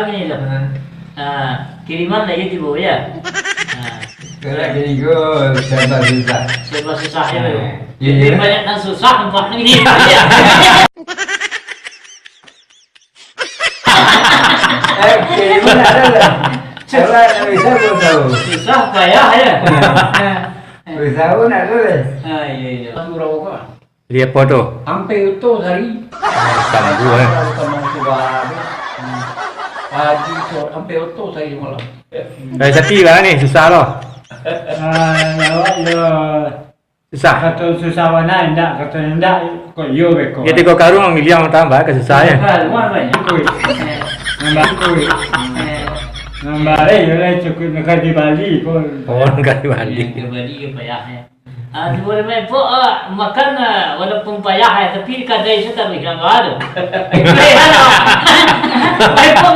gini loh. Kiriman lagi di bawah ya. Kalau gini gue serba susah. Serba susah ya. Iya. Jadi banyak yang susah, empat ini ya. Kiriman ada lah. Kalau bisa gue tahu. Susah payah ya. Bisa pun ada lah. Iya iya. Surau kok. Lihat foto. Sampai itu hari. Sambu eh. Teman sudah. Haji so sampai itu saya malam. Sepi lah ni, susah loh. Yo Susah. kata susah mana ndak kata ndak kok yo beko. Dia tengok karung miliang tambah ke susah ya. Luar banyak. Kui. Nambah kui. Nambah yo lah cukup nak di Bali pun. Oh, enggak mandi. Kembali ke payah ya. Boleh main po makan walaupun payah ya tapi kadang itu tak bisa baru. Baik po